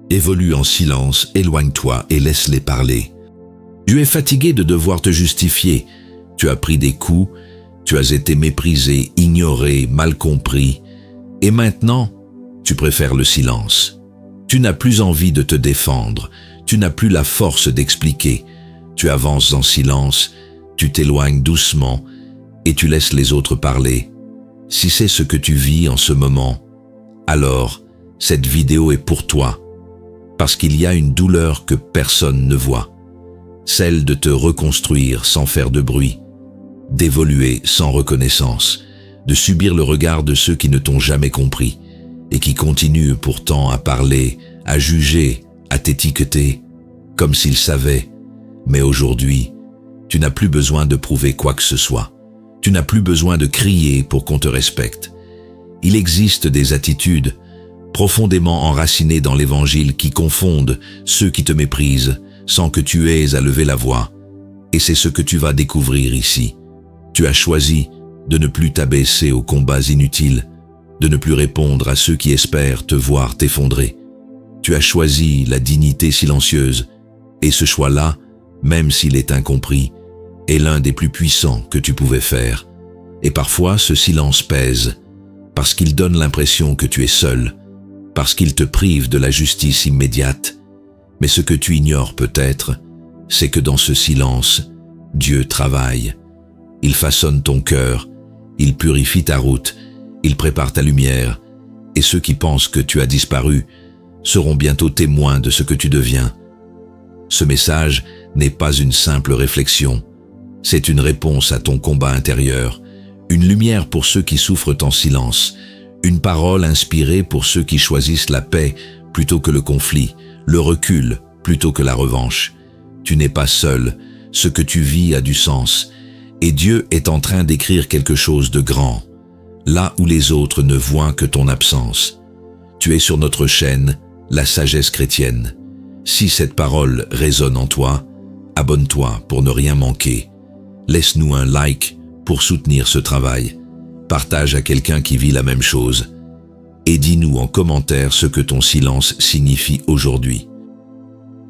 Évolue en silence, éloigne-toi et laisse-les parler. Tu es fatigué de devoir te justifier. Tu as pris des coups, tu as été méprisé, ignoré, mal compris. Et maintenant, tu préfères le silence. Tu n'as plus envie de te défendre, tu n'as plus la force d'expliquer. Tu avances en silence, tu t'éloignes doucement et tu laisses les autres parler. Si c'est ce que tu vis en ce moment, alors cette vidéo est pour toi. Parce qu'il y a une douleur que personne ne voit. Celle de te reconstruire sans faire de bruit, d'évoluer sans reconnaissance, de subir le regard de ceux qui ne t'ont jamais compris et qui continuent pourtant à parler, à juger, à t'étiqueter, comme s'ils savaient. Mais aujourd'hui, tu n'as plus besoin de prouver quoi que ce soit. Tu n'as plus besoin de crier pour qu'on te respecte. Il existe des attitudes profondément enracinées dans l'Évangile qui confondent ceux qui te méprisent sans que tu aies à lever la voix. Et c'est ce que tu vas découvrir ici. Tu as choisi de ne plus t'abaisser aux combats inutiles, de ne plus répondre à ceux qui espèrent te voir t'effondrer. Tu as choisi la dignité silencieuse, et ce choix-là, même s'il est incompris, est l'un des plus puissants que tu pouvais faire. Et parfois, ce silence pèse, parce qu'il donne l'impression que tu es seul, parce qu'il te prive de la justice immédiate. Mais ce que tu ignores peut-être, c'est que dans ce silence, Dieu travaille. Il façonne ton cœur, il purifie ta route, il prépare ta lumière, et ceux qui pensent que tu as disparu seront bientôt témoins de ce que tu deviens. Ce message n'est pas une simple réflexion, c'est une réponse à ton combat intérieur, une lumière pour ceux qui souffrent en silence, une parole inspirée pour ceux qui choisissent la paix plutôt que le conflit, le recul plutôt que la revanche. Tu n'es pas seul, ce que tu vis a du sens, et Dieu est en train d'écrire quelque chose de grand, là où les autres ne voient que ton absence. Tu es sur notre chaîne, la sagesse chrétienne. Si cette parole résonne en toi, abonne-toi pour ne rien manquer. Laisse-nous un like pour soutenir ce travail. Partage à quelqu'un qui vit la même chose. Et dis-nous en commentaire ce que ton silence signifie aujourd'hui.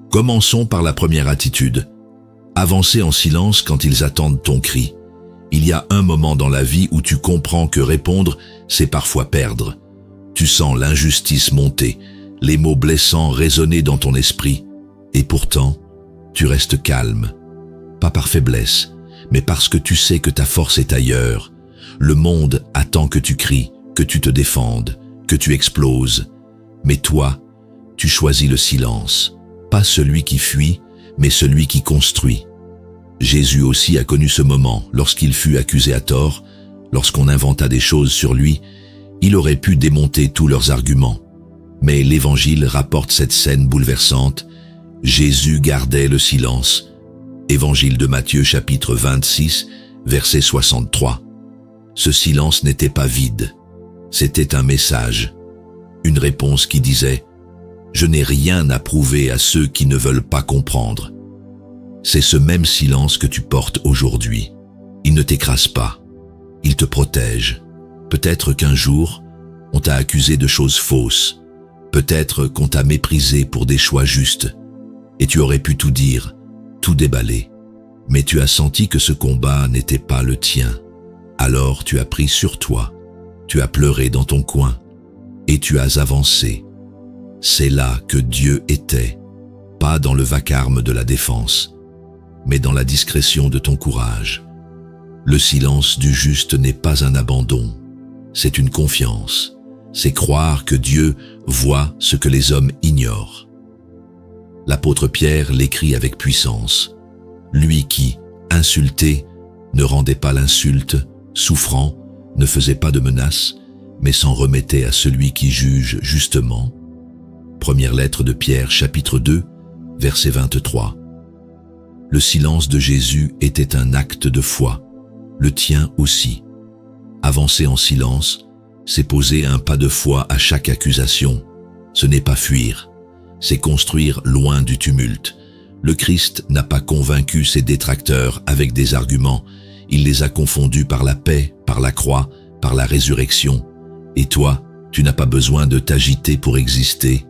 Commençons par la première attitude. Avancer en silence quand ils attendent ton cri. Il y a un moment dans la vie où tu comprends que répondre, c'est parfois perdre. Tu sens l'injustice monter, les mots blessants résonner dans ton esprit, et pourtant, tu restes calme. Pas par faiblesse, mais parce que tu sais que ta force est ailleurs. Le monde attend que tu cries, que tu te défendes, que tu exploses. Mais toi, tu choisis le silence. Pas celui qui fuit, mais celui qui construit. Jésus aussi a connu ce moment lorsqu'il fut accusé à tort, lorsqu'on inventa des choses sur lui. Il aurait pu démonter tous leurs arguments. Mais l'Évangile rapporte cette scène bouleversante. Jésus gardait le silence. Évangile de Matthieu chapitre 26, verset 63. Ce silence n'était pas vide. C'était un message, une réponse qui disait « Je n'ai rien à prouver à ceux qui ne veulent pas comprendre ». C'est ce même silence que tu portes aujourd'hui. Il ne t'écrase pas, il te protège. Peut-être qu'un jour, on t'a accusé de choses fausses. Peut-être qu'on t'a méprisé pour des choix justes. Et tu aurais pu tout dire, tout déballer. Mais tu as senti que ce combat n'était pas le tien. Alors tu as pris sur toi, tu as pleuré dans ton coin, et tu as avancé. C'est là que Dieu était, pas dans le vacarme de la défense, mais dans la discrétion de ton courage. Le silence du juste n'est pas un abandon, c'est une confiance. C'est croire que Dieu voit ce que les hommes ignorent. L'apôtre Pierre l'écrit avec puissance. Lui qui, insulté, ne rendait pas l'insulte, souffrant, ne faisait pas de menaces, mais s'en remettait à celui qui juge justement. Première lettre de Pierre, chapitre 2, verset 23. Le silence de Jésus était un acte de foi, le tien aussi. Avancer en silence, c'est poser un pas de foi à chaque accusation. Ce n'est pas fuir, c'est construire loin du tumulte. Le Christ n'a pas convaincu ses détracteurs avec des arguments, il les a confondus par la paix, par la croix, par la résurrection. Et toi, tu n'as pas besoin de t'agiter pour exister.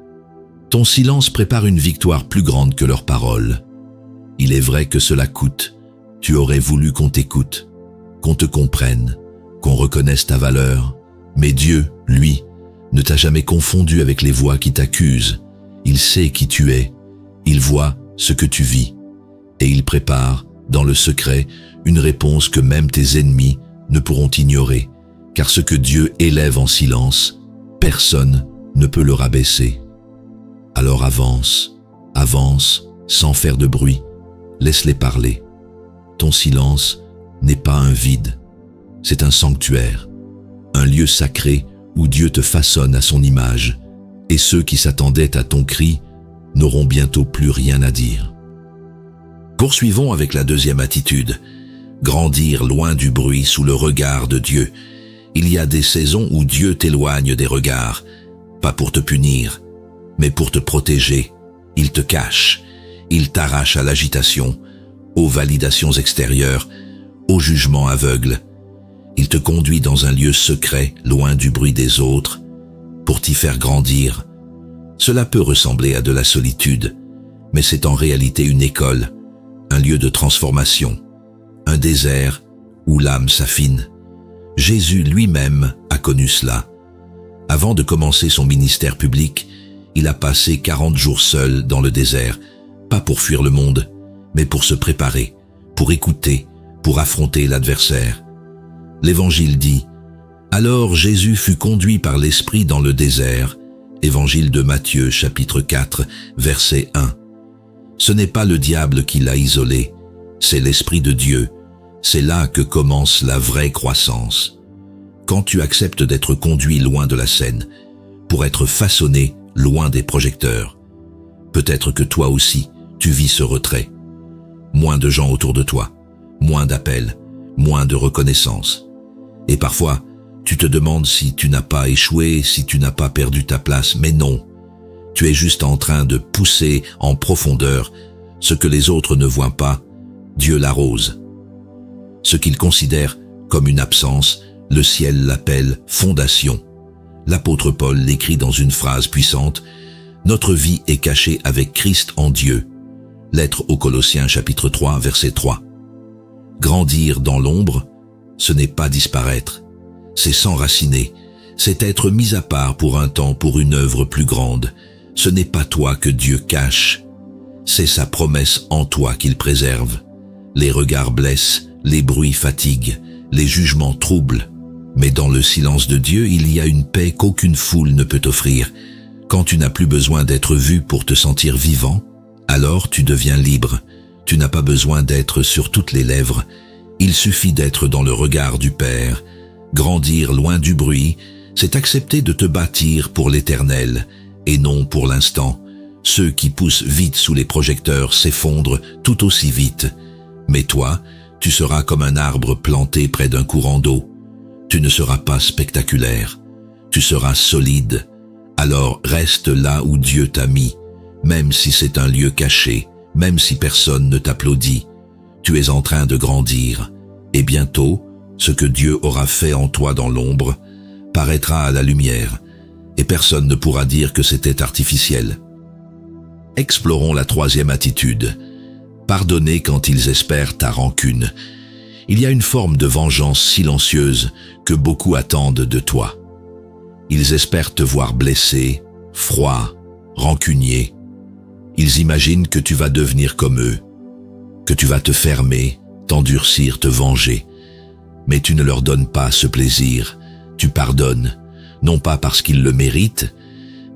Ton silence prépare une victoire plus grande que leurs paroles. Il est vrai que cela coûte. Tu aurais voulu qu'on t'écoute, qu'on te comprenne, qu'on reconnaisse ta valeur. Mais Dieu, lui, ne t'a jamais confondu avec les voix qui t'accusent. Il sait qui tu es, il voit ce que tu vis, et il prépare, dans le secret, une réponse que même tes ennemis ne pourront ignorer, car ce que Dieu élève en silence, personne ne peut le rabaisser. Alors avance, avance, sans faire de bruit, laisse-les parler. Ton silence n'est pas un vide, c'est un sanctuaire, un lieu sacré où Dieu te façonne à son image, et ceux qui s'attendaient à ton cri n'auront bientôt plus rien à dire. Poursuivons avec la deuxième attitude, grandir loin du bruit sous le regard de Dieu. Il y a des saisons où Dieu t'éloigne des regards, pas pour te punir, mais pour te protéger. Il te cache, il t'arrache à l'agitation, aux validations extérieures, au jugement aveugle. Il te conduit dans un lieu secret, loin du bruit des autres, pour t'y faire grandir. Cela peut ressembler à de la solitude, mais c'est en réalité une école, un lieu de transformation, un désert où l'âme s'affine. Jésus lui-même a connu cela. Avant de commencer son ministère public, il a passé 40 jours seul dans le désert, pas pour fuir le monde, mais pour se préparer, pour écouter, pour affronter l'adversaire. L'Évangile dit « Alors Jésus fut conduit par l'Esprit dans le désert » Évangile de Matthieu, chapitre 4, verset 1. Ce n'est pas le diable qui l'a isolé, c'est l'Esprit de Dieu. C'est là que commence la vraie croissance. Quand tu acceptes d'être conduit loin de la scène, pour être façonné loin des projecteurs, peut-être que toi aussi, tu vis ce retrait. Moins de gens autour de toi, moins d'appels, moins de reconnaissance. Et parfois, tu te demandes si tu n'as pas échoué, si tu n'as pas perdu ta place, mais non. Tu es juste en train de pousser en profondeur ce que les autres ne voient pas. Dieu l'arrose. Ce qu'ils considèrent comme une absence, le ciel l'appelle fondation. L'apôtre Paul l'écrit dans une phrase puissante, « Notre vie est cachée avec Christ en Dieu ». Lettre aux Colossiens chapitre 3 verset 3. Grandir dans l'ombre, ce n'est pas disparaître, c'est s'enraciner, c'est être mis à part pour un temps pour une œuvre plus grande. Ce n'est pas toi que Dieu cache, c'est sa promesse en toi qu'il préserve. Les regards blessent, les bruits fatiguent, les jugements troublent. Mais dans le silence de Dieu, il y a une paix qu'aucune foule ne peut offrir. Quand tu n'as plus besoin d'être vu pour te sentir vivant, alors tu deviens libre. Tu n'as pas besoin d'être sur toutes les lèvres. Il suffit d'être dans le regard du Père. Grandir loin du bruit, c'est accepter de te bâtir pour l'éternel et non pour l'instant. Ceux qui poussent vite sous les projecteurs s'effondrent tout aussi vite. Mais toi, tu seras comme un arbre planté près d'un courant d'eau. Tu ne seras pas spectaculaire, tu seras solide. Alors reste là où Dieu t'a mis, même si c'est un lieu caché, même si personne ne t'applaudit. Tu es en train de grandir, et bientôt, ce que Dieu aura fait en toi dans l'ombre paraîtra à la lumière, et personne ne pourra dire que c'était artificiel. Explorons la troisième attitude. Pardonner quand ils espèrent ta rancune. Il y a une forme de vengeance silencieuse que beaucoup attendent de toi. Ils espèrent te voir blessé, froid, rancunier. Ils imaginent que tu vas devenir comme eux, que tu vas te fermer, t'endurcir, te venger. Mais tu ne leur donnes pas ce plaisir, tu pardonnes, non pas parce qu'ils le méritent,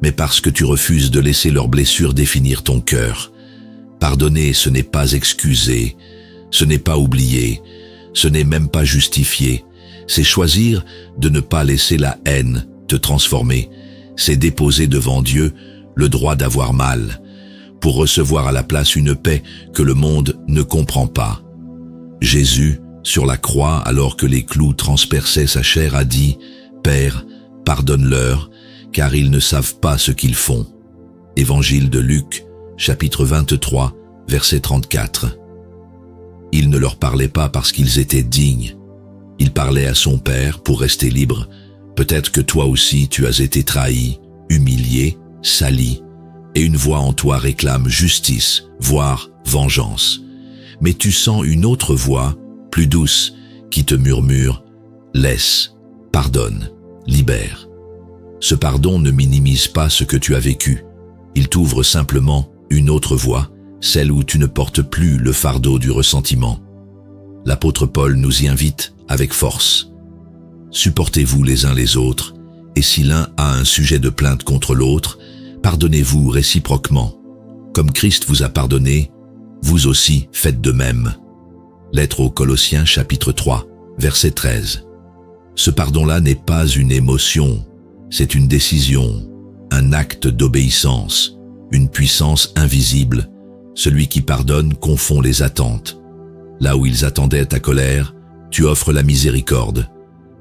mais parce que tu refuses de laisser leurs blessures définir ton cœur. Pardonner, ce n'est pas excuser, ce n'est pas oublier, ce n'est même pas justifier, c'est choisir de ne pas laisser la haine te transformer, c'est déposer devant Dieu le droit d'avoir mal, pour recevoir à la place une paix que le monde ne comprend pas. Jésus, sur la croix, alors que les clous transperçaient sa chair, a dit « Père, pardonne-leur, car ils ne savent pas ce qu'ils font ». Évangile de Luc, chapitre 23, verset 34. Il ne leur parlait pas parce qu'ils étaient dignes. Il parlait à son Père pour rester libre. Peut-être que toi aussi tu as été trahi, humilié, sali. et une voix en toi réclame justice, voire vengeance. Mais tu sens une autre voix, plus douce, qui te murmure « Laisse, pardonne, libère ». Ce pardon ne minimise pas ce que tu as vécu. Il t'ouvre simplement une autre voie, celle où tu ne portes plus le fardeau du ressentiment. L'apôtre Paul nous y invite avec force. Supportez-vous les uns les autres, et si l'un a un sujet de plainte contre l'autre, pardonnez-vous réciproquement. Comme Christ vous a pardonné, vous aussi faites de même. Lettre aux Colossiens chapitre 3, verset 13. Ce pardon-là n'est pas une émotion, c'est une décision, un acte d'obéissance, une puissance invisible. Celui qui pardonne confond les attentes. Là où ils attendaient ta colère, tu offres la miséricorde.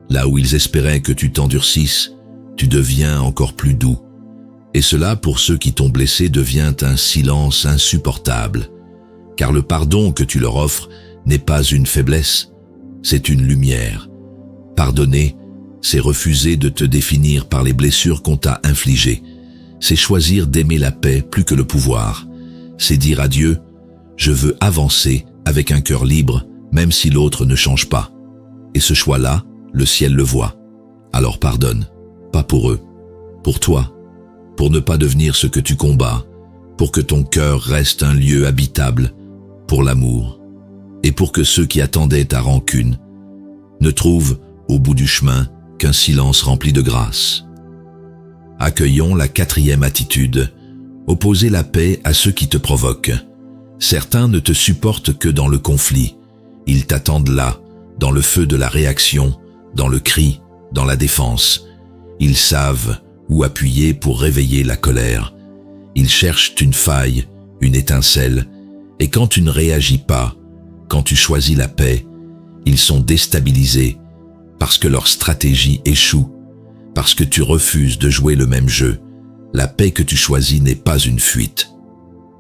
Là où ils espéraient que tu t'endurcisses, tu deviens encore plus doux. Et cela, pour ceux qui t'ont blessé, devient un silence insupportable. Car le pardon que tu leur offres n'est pas une faiblesse, c'est une lumière. Pardonner, c'est refuser de te définir par les blessures qu'on t'a infligées. C'est choisir d'aimer la paix plus que le pouvoir. C'est dire à Dieu, je veux avancer avec un cœur libre, même si l'autre ne change pas. Et ce choix-là, le ciel le voit. Alors pardonne, pas pour eux, pour toi, pour ne pas devenir ce que tu combats, pour que ton cœur reste un lieu habitable, pour l'amour, et pour que ceux qui attendaient ta rancune ne trouvent, au bout du chemin, qu'un silence rempli de grâce. Accueillons la 4e attitude, opposer la paix à ceux qui te provoquent. Certains ne te supportent que dans le conflit. Ils t'attendent là, dans le feu de la réaction, dans le cri, dans la défense. Ils savent où appuyer pour réveiller la colère. Ils cherchent une faille, une étincelle, et quand tu ne réagis pas, quand tu choisis la paix, ils sont déstabilisés parce que leur stratégie échoue, parce que tu refuses de jouer le même jeu. La paix que tu choisis n'est pas une fuite.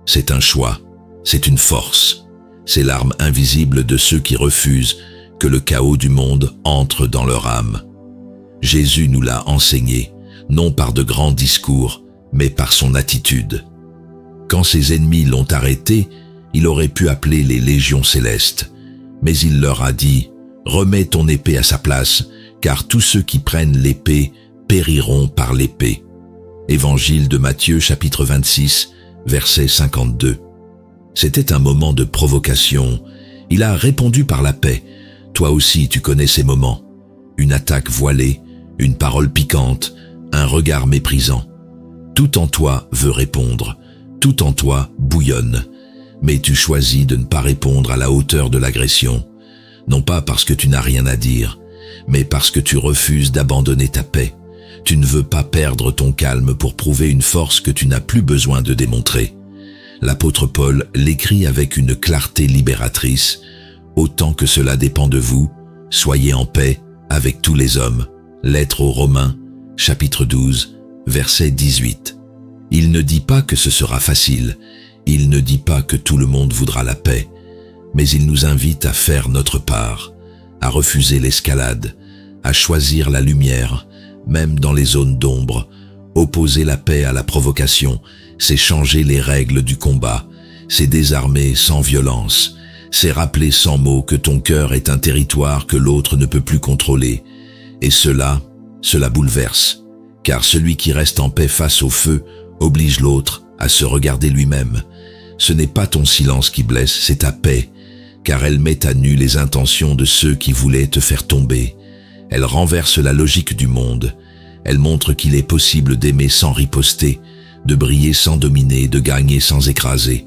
C'est un choix, c'est une force. C'est l'arme invisible de ceux qui refusent que le chaos du monde entre dans leur âme. Jésus nous l'a enseigné, non par de grands discours, mais par son attitude. Quand ses ennemis l'ont arrêté, il aurait pu appeler les légions célestes, mais il leur a dit « Remets ton épée à sa place, car tous ceux qui prennent l'épée périront par l'épée. » Évangile de Matthieu chapitre 26, verset 52. C'était un moment de provocation. Il a répondu par la paix. Toi aussi tu connais ces moments. Une attaque voilée, une parole piquante, un regard méprisant. Tout en toi veut répondre, tout en toi bouillonne. Mais tu choisis de ne pas répondre à la hauteur de l'agression. Non pas parce que tu n'as rien à dire, mais parce que tu refuses d'abandonner ta paix. Tu ne veux pas perdre ton calme pour prouver une force que tu n'as plus besoin de démontrer. L'apôtre Paul l'écrit avec une clarté libératrice. Autant que cela dépend de vous, soyez en paix avec tous les hommes. Lettre aux Romains, chapitre 12, verset 18. Il ne dit pas que ce sera facile. Il ne dit pas que tout le monde voudra la paix. Mais il nous invite à faire notre part, à refuser l'escalade, à choisir la lumière, même dans les zones d'ombre. Opposer la paix à la provocation, c'est changer les règles du combat, c'est désarmer sans violence, c'est rappeler sans mots que ton cœur est un territoire que l'autre ne peut plus contrôler. Et cela bouleverse, car celui qui reste en paix face au feu oblige l'autre à se regarder lui-même. Ce n'est pas ton silence qui blesse, c'est ta paix, car elle met à nu les intentions de ceux qui voulaient te faire tomber. Elle renverse la logique du monde. Elle montre qu'il est possible d'aimer sans riposter, de briller sans dominer, de gagner sans écraser.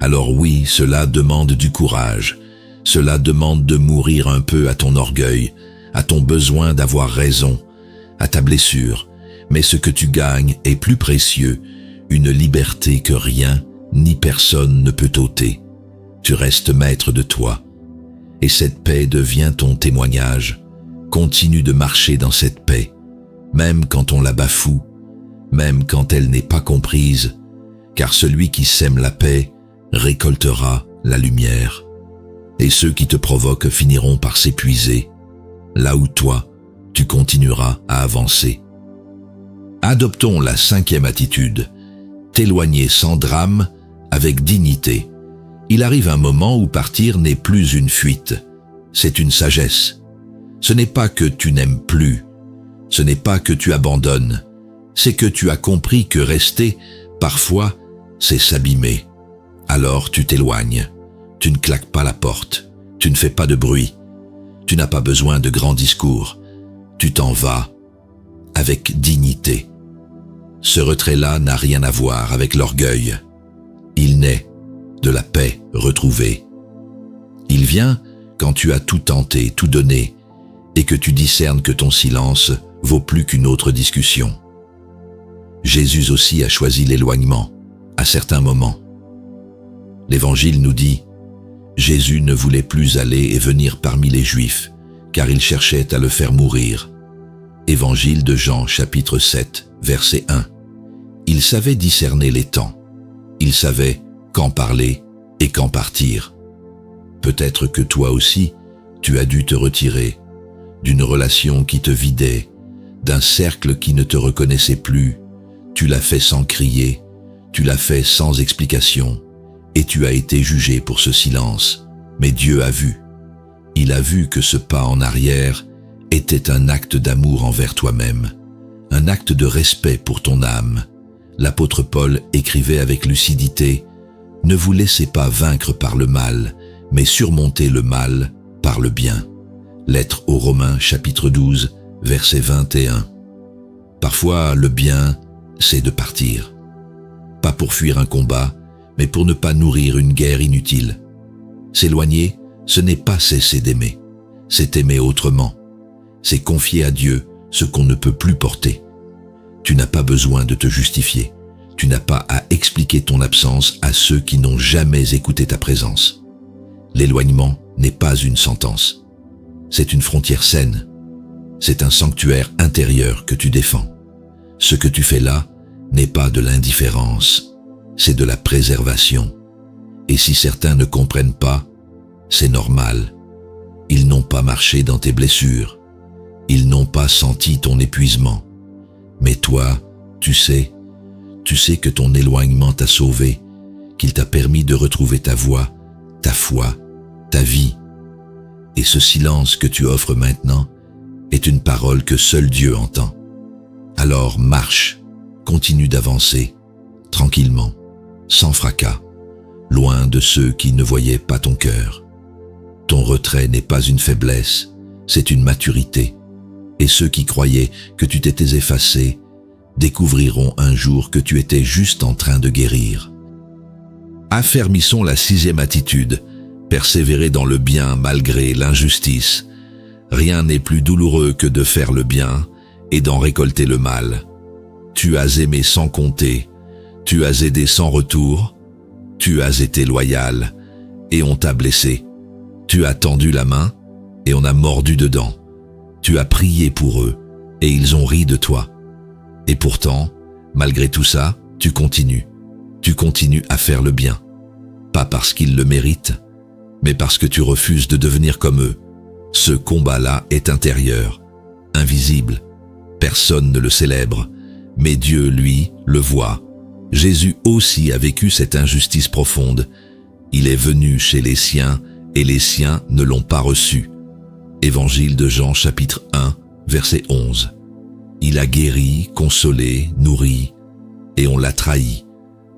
Alors oui, cela demande du courage. Cela demande de mourir un peu à ton orgueil, à ton besoin d'avoir raison, à ta blessure. Mais ce que tu gagnes est plus précieux, une liberté que rien ni personne ne peut ôter. Tu restes maître de toi. Et cette paix devient ton témoignage. Continue de marcher dans cette paix, même quand on la bafoue, même quand elle n'est pas comprise, car celui qui sème la paix récoltera la lumière. Et ceux qui te provoquent finiront par s'épuiser, là où toi, tu continueras à avancer. Adoptons la 5e attitude. t'éloigner sans drame, avec dignité. Il arrive un moment où partir n'est plus une fuite, c'est une sagesse. Ce n'est pas que tu n'aimes plus, ce n'est pas que tu abandonnes, c'est que tu as compris que rester, parfois, c'est s'abîmer. Alors tu t'éloignes, tu ne claques pas la porte, tu ne fais pas de bruit, tu n'as pas besoin de grands discours, tu t'en vas avec dignité. Ce retrait-là n'a rien à voir avec l'orgueil. Il naît de la paix retrouvée. Il vient quand tu as tout tenté, tout donné, et que tu discernes que ton silence vaut plus qu'une autre discussion. Jésus aussi a choisi l'éloignement, à certains moments. L'Évangile nous dit « Jésus ne voulait plus aller et venir parmi les Juifs, car il cherchait à le faire mourir. » Évangile de Jean, chapitre 7, verset 1. Il savait discerner les temps. Il savait quand parler et quand partir. Peut-être que toi aussi, tu as dû te retirer d'une relation qui te vidait, d'un cercle qui ne te reconnaissait plus. Tu l'as fait sans crier, tu l'as fait sans explication, et tu as été jugé pour ce silence. Mais Dieu a vu. Il a vu que ce pas en arrière était un acte d'amour envers toi-même, un acte de respect pour ton âme. L'apôtre Paul écrivait avec lucidité « Ne vous laissez pas vaincre par le mal, mais surmontez le mal par le bien. » Lettre aux Romains, chapitre 12, verset 21. Parfois, le bien, c'est de partir. Pas pour fuir un combat, mais pour ne pas nourrir une guerre inutile. S'éloigner, ce n'est pas cesser d'aimer, c'est aimer autrement. C'est confier à Dieu ce qu'on ne peut plus porter. Tu n'as pas besoin de te justifier. Tu n'as pas à expliquer ton absence à ceux qui n'ont jamais écouté ta présence. L'éloignement n'est pas une sentence. C'est une frontière saine. C'est un sanctuaire intérieur que tu défends. Ce que tu fais là n'est pas de l'indifférence, c'est de la préservation. Et si certains ne comprennent pas, c'est normal. Ils n'ont pas marché dans tes blessures. Ils n'ont pas senti ton épuisement. Mais toi, tu sais que ton éloignement t'a sauvé, qu'il t'a permis de retrouver ta voix, ta foi, ta vie. Et ce silence que tu offres maintenant est une parole que seul Dieu entend. Alors marche, continue d'avancer, tranquillement, sans fracas, loin de ceux qui ne voyaient pas ton cœur. Ton retrait n'est pas une faiblesse, c'est une maturité. Et ceux qui croyaient que tu t'étais effacé découvriront un jour que tu étais juste en train de guérir. Affermissons la 6e attitude, persévérer dans le bien malgré l'injustice. Rien n'est plus douloureux que de faire le bien et d'en récolter le mal. Tu as aimé sans compter, tu as aidé sans retour, tu as été loyal et on t'a blessé. Tu as tendu la main et on a mordu dedans. Tu as prié pour eux et ils ont ri de toi. Et pourtant, malgré tout ça, tu continues à faire le bien. Pas parce qu'ils le méritent, mais parce que tu refuses de devenir comme eux. Ce combat-là est intérieur, invisible. Personne ne le célèbre, mais Dieu, lui, le voit. Jésus aussi a vécu cette injustice profonde. Il est venu chez les siens et les siens ne l'ont pas reçu. Évangile de Jean, chapitre 1, verset 11. Il a guéri, consolé, nourri, et on l'a trahi.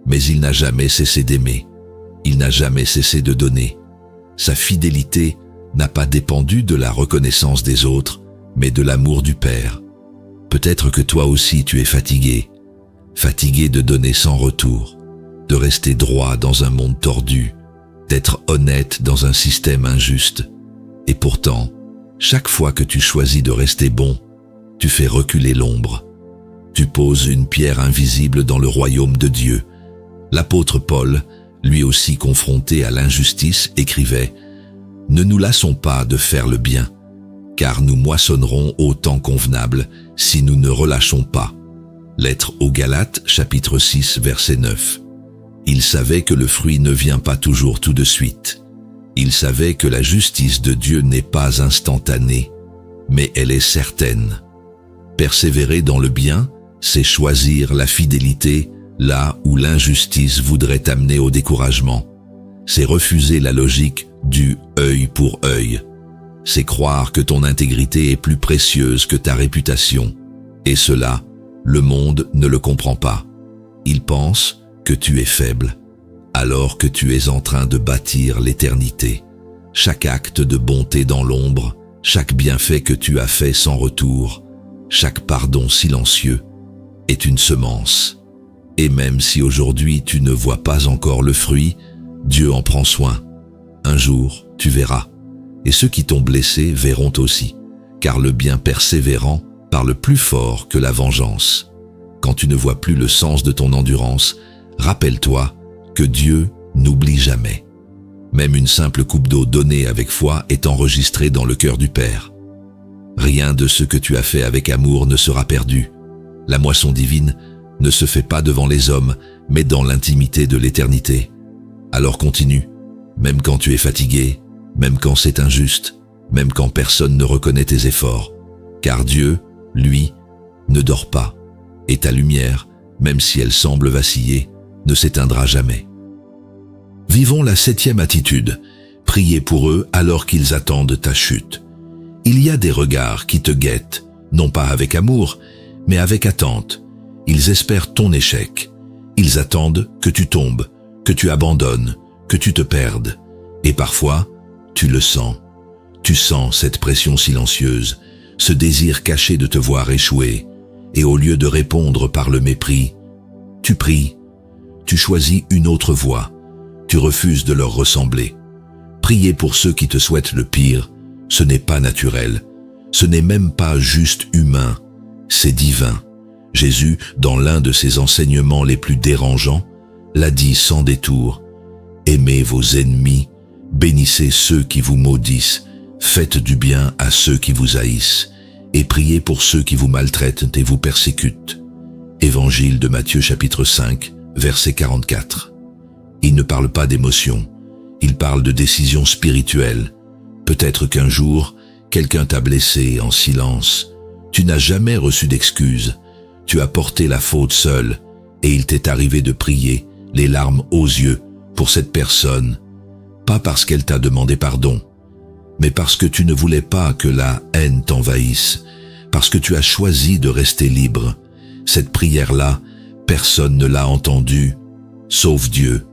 Mais il n'a jamais cessé d'aimer. Il n'a jamais cessé de donner. Sa fidélité n'a pas dépendu de la reconnaissance des autres, mais de l'amour du Père. Peut-être que toi aussi tu es fatigué de donner sans retour, de rester droit dans un monde tordu, d'être honnête dans un système injuste. Et pourtant, chaque fois que tu choisis de rester bon, tu fais reculer l'ombre. Tu poses une pierre invisible dans le royaume de Dieu. L'apôtre Paul, lui aussi confronté à l'injustice, écrivait « Ne nous lassons pas de faire le bien, car nous moissonnerons au temps convenable si nous ne relâchons pas. » Lettre aux Galates, chapitre 6, verset 9. Il savait que le fruit ne vient pas toujours tout de suite. Il savait que la justice de Dieu n'est pas instantanée, mais elle est certaine. Persévérer dans le bien, c'est choisir la fidélité là où l'injustice voudrait t'amener au découragement. C'est refuser la logique du œil pour œil. C'est croire que ton intégrité est plus précieuse que ta réputation. Et cela, le monde ne le comprend pas. Il pense que tu es faible, alors que tu es en train de bâtir l'éternité. Chaque acte de bonté dans l'ombre, chaque bienfait que tu as fait sans retour, chaque pardon silencieux est une semence. Et même si aujourd'hui tu ne vois pas encore le fruit, Dieu en prend soin. Un jour, tu verras. Et ceux qui t'ont blessé verront aussi, car le bien persévérant parle plus fort que la vengeance. Quand tu ne vois plus le sens de ton endurance, rappelle-toi que Dieu n'oublie jamais. Même une simple coupe d'eau donnée avec foi est enregistrée dans le cœur du Père. Rien de ce que tu as fait avec amour ne sera perdu. La moisson divine ne se fait pas devant les hommes, mais dans l'intimité de l'éternité. Alors continue, même quand tu es fatigué, même quand c'est injuste, même quand personne ne reconnaît tes efforts. Car Dieu, lui, ne dort pas, et ta lumière, même si elle semble vaciller, ne s'éteindra jamais. Vivons la 7e attitude, priez pour eux alors qu'ils attendent ta chute. Il y a des regards qui te guettent, non pas avec amour, mais avec attente. Ils espèrent ton échec. Ils attendent que tu tombes, que tu abandonnes, que tu te perdes. Et parfois, tu le sens. Tu sens cette pression silencieuse, ce désir caché de te voir échouer. Et au lieu de répondre par le mépris, tu pries, tu choisis une autre voie, tu refuses de leur ressembler. Prier pour ceux qui te souhaitent le pire, ce n'est pas naturel, ce n'est même pas juste humain, c'est divin. Jésus, dans l'un de ses enseignements les plus dérangeants, l'a dit sans détour. Aimez vos ennemis, bénissez ceux qui vous maudissent, faites du bien à ceux qui vous haïssent, et priez pour ceux qui vous maltraitent et vous persécutent. Évangile de Matthieu chapitre 5, verset 44. Il ne parle pas d'émotion, il parle de décision spirituelle. Peut-être qu'un jour, quelqu'un t'a blessé en silence. Tu n'as jamais reçu d'excuses. Tu as porté la faute seul, et il t'est arrivé de prier, les larmes aux yeux, pour cette personne, pas parce qu'elle t'a demandé pardon, mais parce que tu ne voulais pas que la haine t'envahisse, parce que tu as choisi de rester libre. Cette prière-là, personne ne l'a entendue, sauf Dieu.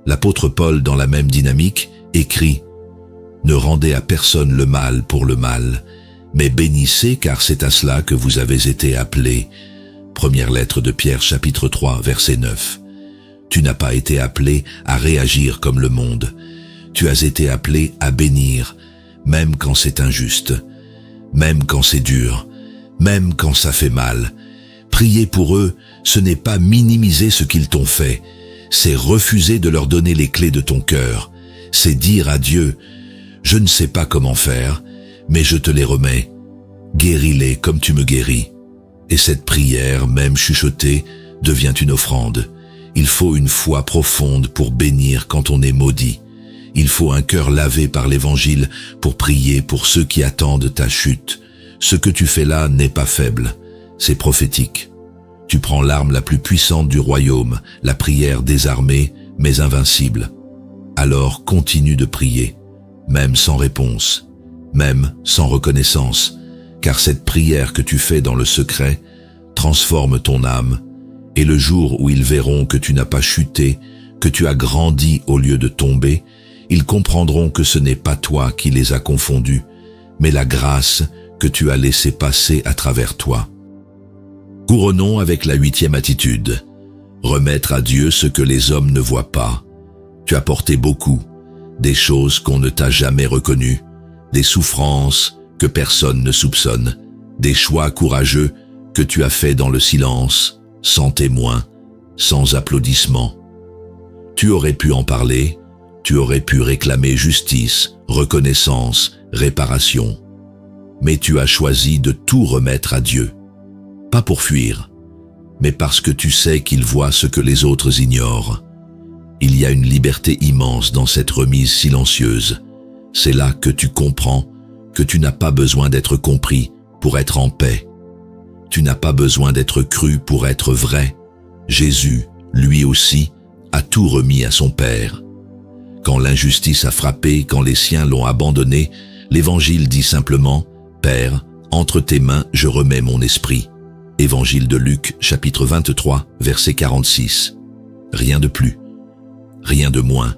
L'apôtre Paul, dans la même dynamique, écrit « Ne rendez à personne le mal pour le mal, mais bénissez car c'est à cela que vous avez été appelés. » Première lettre de Pierre, chapitre 3, verset 9. Tu n'as pas été appelé à réagir comme le monde. Tu as été appelé à bénir, même quand c'est injuste, même quand c'est dur, même quand ça fait mal. Prier pour eux, ce n'est pas minimiser ce qu'ils t'ont fait, c'est refuser de leur donner les clés de ton cœur. C'est dire à Dieu, « Je ne sais pas comment faire, mais je te les remets. Guéris-les comme tu me guéris. » Et cette prière, même chuchotée, devient une offrande. Il faut une foi profonde pour bénir quand on est maudit. Il faut un cœur lavé par l'Évangile pour prier pour ceux qui attendent ta chute. Ce que tu fais là n'est pas faible, c'est prophétique. Tu prends l'arme la plus puissante du royaume, la prière désarmée, mais invincible. Alors continue de prier, même sans réponse, même sans reconnaissance, car cette prière que tu fais dans le secret transforme ton âme, et le jour où ils verront que tu n'as pas chuté, que tu as grandi au lieu de tomber, ils comprendront que ce n'est pas toi qui les as confondus, mais la grâce que tu as laissé passer à travers toi. Couronnons avec la 8e attitude, remettre à Dieu ce que les hommes ne voient pas. Tu as porté beaucoup, des choses qu'on ne t'a jamais reconnues, des souffrances que personne ne soupçonne, des choix courageux que tu as faits dans le silence, sans témoin, sans applaudissements. Tu aurais pu en parler, tu aurais pu réclamer justice, reconnaissance, réparation. Mais tu as choisi de tout remettre à Dieu. Pas pour fuir, mais parce que tu sais qu'il voit ce que les autres ignorent. Il y a une liberté immense dans cette remise silencieuse. C'est là que tu comprends que tu n'as pas besoin d'être compris pour être en paix. Tu n'as pas besoin d'être cru pour être vrai. Jésus lui aussi, a tout remis à son Père. Quand l'injustice a frappé, quand les siens l'ont abandonné, l'Évangile dit simplement « Père, entre tes mains, je remets mon esprit ». Évangile de Luc, chapitre 23, verset 46. Rien de plus, rien de moins.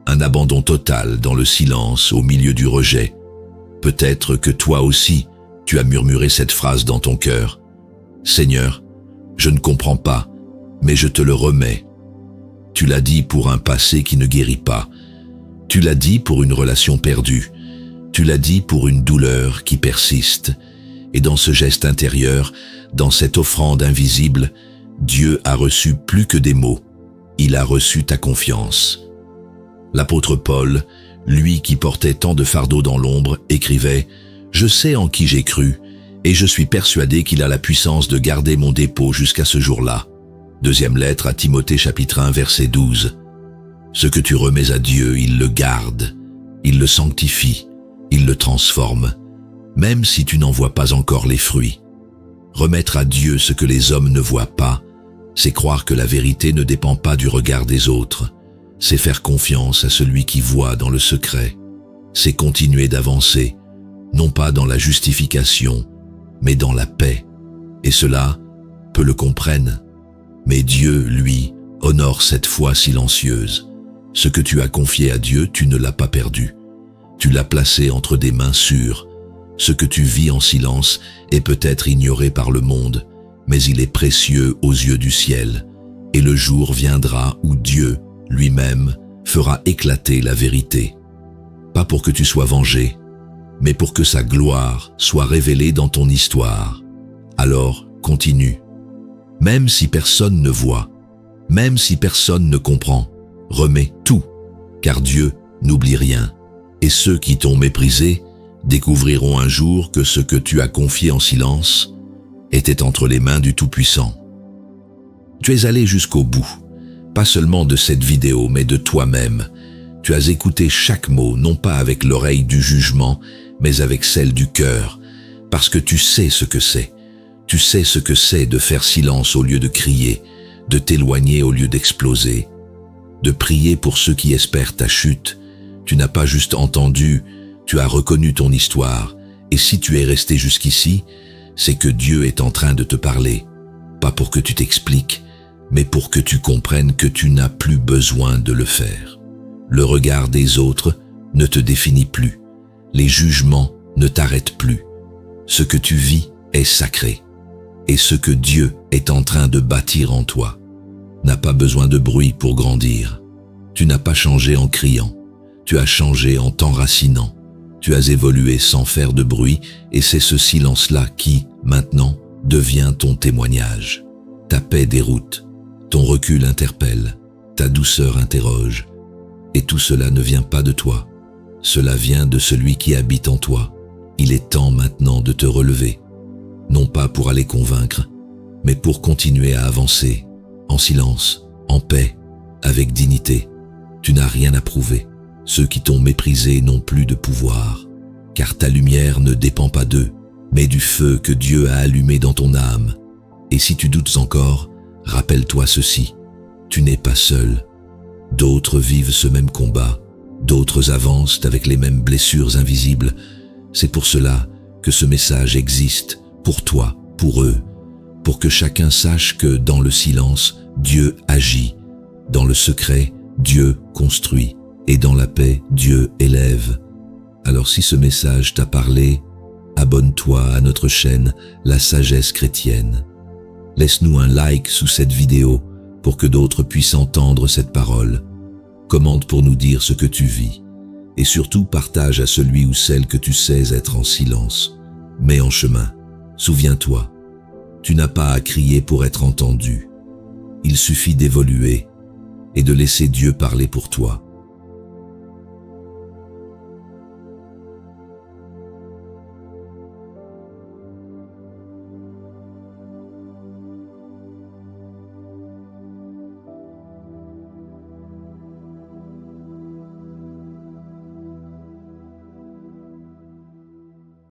Un abandon total dans le silence, au milieu du rejet. Peut-être que toi aussi, tu as murmuré cette phrase dans ton cœur. « Seigneur, je ne comprends pas, mais je te le remets. » Tu l'as dit pour un passé qui ne guérit pas. Tu l'as dit pour une relation perdue. Tu l'as dit pour une douleur qui persiste. Et dans ce geste intérieur, dans cette offrande invisible, Dieu a reçu plus que des mots. Il a reçu ta confiance. L'apôtre Paul, lui qui portait tant de fardeaux dans l'ombre, écrivait « Je sais en qui j'ai cru, et je suis persuadé qu'il a la puissance de garder mon dépôt jusqu'à ce jour-là. » Deuxième lettre à Timothée chapitre 1 verset 12. Ce que tu remets à Dieu, il le garde, il le sanctifie, il le transforme, même si tu n'en vois pas encore les fruits. Remettre à Dieu ce que les hommes ne voient pas, c'est croire que la vérité ne dépend pas du regard des autres. C'est faire confiance à celui qui voit dans le secret. C'est continuer d'avancer, non pas dans la justification, mais dans la paix. Et cela, peu le comprennent. Mais Dieu, lui, honore cette foi silencieuse. Ce que tu as confié à Dieu, tu ne l'as pas perdu. Tu l'as placé entre des mains sûres. Ce que tu vis en silence est peut-être ignoré par le monde, mais il est précieux aux yeux du ciel. Et le jour viendra où Dieu, lui-même, fera éclater la vérité. Pas pour que tu sois vengé, mais pour que sa gloire soit révélée dans ton histoire. Alors, continue. Même si personne ne voit, même si personne ne comprend, remets tout, car Dieu n'oublie rien. Et ceux qui t'ont méprisé découvriront un jour que ce que tu as confié en silence était entre les mains du Tout-Puissant. Tu es allé jusqu'au bout, pas seulement de cette vidéo, mais de toi-même. Tu as écouté chaque mot, non pas avec l'oreille du jugement, mais avec celle du cœur, parce que tu sais ce que c'est. Tu sais ce que c'est de faire silence au lieu de crier, de t'éloigner au lieu d'exploser, de prier pour ceux qui espèrent ta chute. Tu n'as pas juste entendu, tu as reconnu ton histoire, et si tu es resté jusqu'ici, c'est que Dieu est en train de te parler, pas pour que tu t'expliques, mais pour que tu comprennes que tu n'as plus besoin de le faire. Le regard des autres ne te définit plus, les jugements ne t'arrêtent plus. Ce que tu vis est sacré, et ce que Dieu est en train de bâtir en toi n'a pas besoin de bruit pour grandir. Tu n'as pas changé en criant, tu as changé en t'enracinant. Tu as évolué sans faire de bruit, et c'est ce silence-là qui, maintenant, devient ton témoignage. Ta paix déroute, ton recul interpelle, ta douceur interroge. Et tout cela ne vient pas de toi, cela vient de celui qui habite en toi. Il est temps maintenant de te relever, non pas pour aller convaincre, mais pour continuer à avancer, en silence, en paix, avec dignité. Tu n'as rien à prouver. Ceux qui t'ont méprisé n'ont plus de pouvoir, car ta lumière ne dépend pas d'eux, mais du feu que Dieu a allumé dans ton âme. Et si tu doutes encore, rappelle-toi ceci, tu n'es pas seul. D'autres vivent ce même combat, d'autres avancent avec les mêmes blessures invisibles. C'est pour cela que ce message existe, pour toi, pour eux, pour que chacun sache que dans le silence, Dieu agit, dans le secret, Dieu construit, et dans la paix, Dieu élève. Alors si ce message t'a parlé, abonne-toi à notre chaîne La Sagesse Chrétienne. Laisse-nous un like sous cette vidéo pour que d'autres puissent entendre cette parole. Commente pour nous dire ce que tu vis. Et surtout partage à celui ou celle que tu sais être en silence. Mets en chemin. Souviens-toi, tu n'as pas à crier pour être entendu. Il suffit d'évoluer et de laisser Dieu parler pour toi.